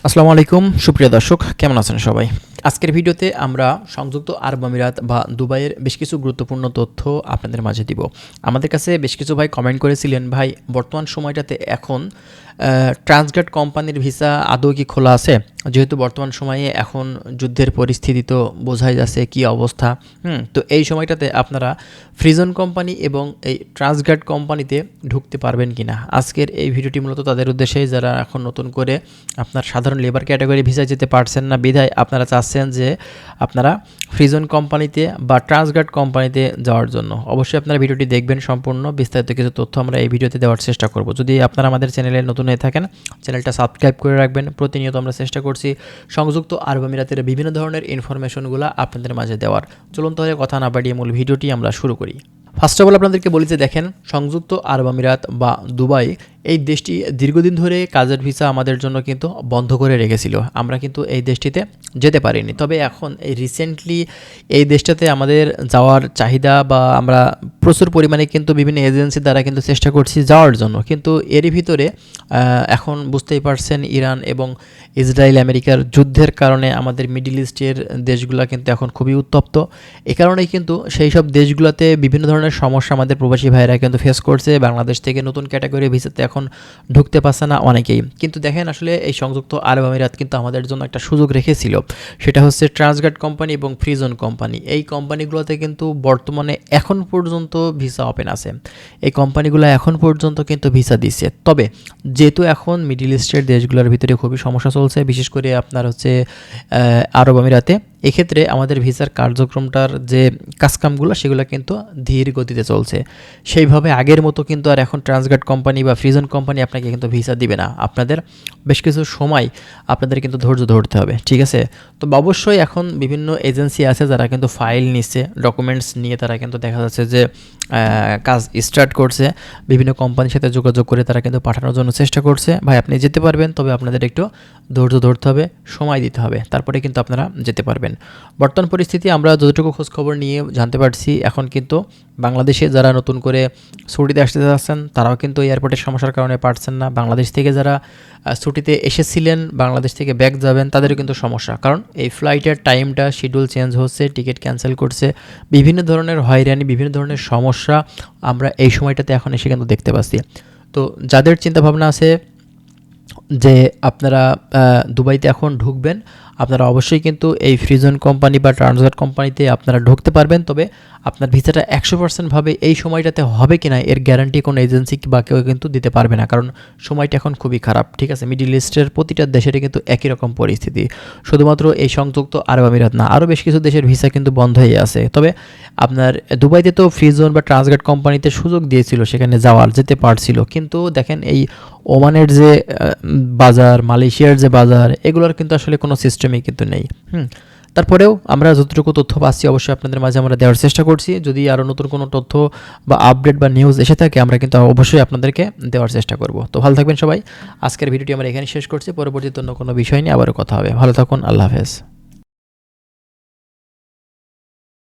আসসালামু আলাইকুম সুপ্রিয় দর্শক, কেমন আছেন সবাই? আজকের ভিডিওতে আমরা সংযুক্ত আরব আমিরাত বা দুবাইয়ের বেশ কিছু গুরুত্বপূর্ণ তথ্য আপনাদের মাঝে দিব। আমাদের কাছে বেশ কিছু ভাই কমেন্ট করেছিলেন, ভাই বর্তমান সময়টাতে এখন ট্রান্সগার্ড কোম্পানির ভিসা আদৌ কি খোলা আছে? যেহেতু বর্তমান সময়ে এখন যুদ্ধের পরিস্থিতি তো বোঝাই যাচ্ছে কী অবস্থা। তো এই সময়টাতে আপনারা ফ্রিজন কোম্পানি এবং এই ট্রান্সগার্ড কোম্পানিতে ঢুকতে পারবেন কি না, আজকের এই ভিডিওটি মূলত তাদের উদ্দেশ্যে যারা এখন নতুন করে আপনার সাধারণ লেবার ক্যাটাগরি ভিসায় যেতে পারছেন না, বিধায় আপনারা চাচ্ছেন যে আপনারা ফ্রিজন কোম্পানিতে বা ট্রান্সগার্ড কোম্পানিতে যাওয়ার জন্য। অবশ্যই আপনারা ভিডিওটি দেখবেন, সম্পূর্ণ বিস্তারিত কিছু তথ্য আমরা এই ভিডিওতে দেওয়ার চেষ্টা করব। যদি আপনারা আমাদের চ্যানেলে নতুন হয়ে থাকেন, চ্যানেলটা সাবস্ক্রাইব করে রাখবেন। প্রতিনিয়ত আমরা চেষ্টা করছি সংযুক্ত আরব আমিরাতের বিভিন্ন ধরনের ইনফরমেশনগুলো আপনাদের মাঝে দেওয়ার। চলুন তাহলে কথা না বাড়িয়ে মূল ভিডিওটি আমরা শুরু করি। ফার্স্ট অফ অল আপনাদেরকে বলি যে দেখেন, সংযুক্ত আরব আমিরাত বা দুবাই এই দেশটি দীর্ঘদিন ধরে কাজের ভিসা আমাদের জন্য কিন্তু বন্ধ করে রেখেছিল। আমরা কিন্তু এই দেশটিতে যেতে পারিনি। তবে এখন এই রিসেন্টলি এই দেশটাতে আমাদের যাওয়ার চাহিদা বা আমরা প্রচুর পরিমাণে কিন্তু বিভিন্ন এজেন্সি দ্বারা কিন্তু চেষ্টা করছি যাওয়ার জন্য। কিন্তু এরই ভিতরে এখন বুঝতেই পারছেন, ইরান এবং ইসরায়েল আমেরিকার যুদ্ধের কারণে আমাদের মিডল ইস্টের দেশগুলো কিন্তু এখন খুবই উত্তপ্ত। এ কারণেই কিন্তু সেই সব দেশগুলোতে বিভিন্ন ধরনের সমস্যা আমাদের প্রবাসী ভাইয়েরা কিন্তু ফেস করছে। বাংলাদেশ থেকে নতুন ক্যাটাগরি ভিসাতে এখন ঢুকতে পারছে না অনেকেই। কিন্তু দেখেন, আসলে এই সংযুক্ত আরব আমিরাত কিন্তু আমাদের জন্য একটা সুযোগ রেখেছিল, সেটা হচ্ছে ট্রান্সগার্ড কোম্পানি এবং ফ্রিজন কোম্পানি। এই কোম্পানিগুলোতে কিন্তু বর্তমানে এখন পর্যন্ত ভিসা ওপেন আছে। এই কোম্পানিগুলো এখন পর্যন্ত কিন্তু ভিসা দিচ্ছে। তবে যেহেতু এখন মিডল ইস্টের দেশগুলোর ভিতরে খুবই সমস্যা চলছে, বিশেষ করে আপনার হচ্ছে আরব আমিরাতে, এক্ষেত্রে আমাদের ভিসার কার্যক্রমটার যে কাজকামগুলো সেগুলো কিন্তু ধীর গতিতে চলছে। সেইভাবে আগের মতো কিন্তু আর এখন ট্রান্সগার্ড কোম্পানি বা ফ্রিজন কোম্পানি আপনাকে কিন্তু ভিসা দিবে না। আপনাদের বেশ কিছু সময় আপনাদের কিন্তু ধৈর্য ধরতে হবে, ঠিক আছে? তো অবশ্যই এখন বিভিন্ন এজেন্সি আছে যারা কিন্তু ফাইল নিচ্ছে, ডকুমেন্টস নিয়ে তারা কিন্তু দেখা যাচ্ছে যে কাজ স্টার্ট করছে। বিভিন্ন কোম্পানির সাথে যোগাযোগ করে তারা কিন্তু পাঠানোর জন্য চেষ্টা করছে। ভাই আপনি যেতে পারবেন, তবে আপনাদের একটু ধৈর্য ধরতে হবে, সময় দিতে হবে, তারপরে কিন্তু আপনারা যেতে পারবেন। বর্তমান পরিস্থিতি আমরা যতটুকু খোঁজখবর নিয়ে জানতে পারছি, এখন কিন্তু বাংলাদেশে যারা নতুন করে ছুটিতে আসতে যাচ্ছেন তারাও কিন্তু এয়ারপোর্টের সমস্যার কারণে পারছেন না। বাংলাদেশ থেকে যারা ছুটিতে এসেছিলেন, বাংলাদেশ থেকে ব্যাক যাবেন, তাদেরও কিন্তু সমস্যা, কারণ এই ফ্লাইটের টাইমটা শিডিউল চেঞ্জ হচ্ছে, টিকিট ক্যান্সেল করছে, বিভিন্ন ধরনের হয়রানি, বিভিন্ন ধরনের সমস্যা আমরা এই সময়টাতে এখন এসে কিন্তু দেখতে পাচ্ছি। তো যাদের চিন্তাভাবনা আছে যে আপনারা দুবাইতে এখন ঢুকবেন, আপনারা অবশ্যই কিন্তু এই ফ্রিজন কোম্পানি বা ট্রান্সগার্ড কোম্পানিতে আপনারা ঢুকতে পারবেন। তবে আপনার ভিসাটা 100% এই সময়টাতে হবে কিনা এর গ্যারান্টি কোনো এজেন্সি বা কেউ কিন্তু দিতে পারবে না, কারণ সময়টা এখন খুবই খারাপ, ঠিক আছে? মিডল ইস্টের প্রতিটা দেশেরই কিন্তু একই রকম পরিস্থিতি, শুধুমাত্র এই সংযুক্ত আরব আমিরাত না, আরও বেশ কিছু দেশের ভিসা কিন্তু বন্ধ হয়ে আছে। তবে আপনার দুবাইতে তো ফ্রিজন বা ট্রান্সগার্ড কোম্পানিতে সুযোগ দিয়েছিল, সেখানে যেতে পারছিল। কিন্তু দেখেন, এই ওমানের যে বাজার, মালয়েশিয়ার যে বাজার, এগুলোর কিন্তু আসলে কোনো সিস্টেমই কিন্তু নেই। তারপরেও আমরা যতটুকু তথ্য পাচ্ছি অবশ্যই আপনাদের মাঝে আমরা দেওয়ার চেষ্টা করছি। যদি আরও নতুন কোনো তথ্য বা আপডেট বা নিউজ এসে থাকে, আমরা কিন্তু অবশ্যই আপনাদেরকে দেওয়ার চেষ্টা করব। তো ভালো থাকবেন সবাই। আজকের ভিডিওটি আমরা এখানে শেষ করছি। পরবর্তীতে অন্য কোনো বিষয় নিয়ে আবারও কথা হবে। ভালো থাকুন। আল্লাহ হাফেজ।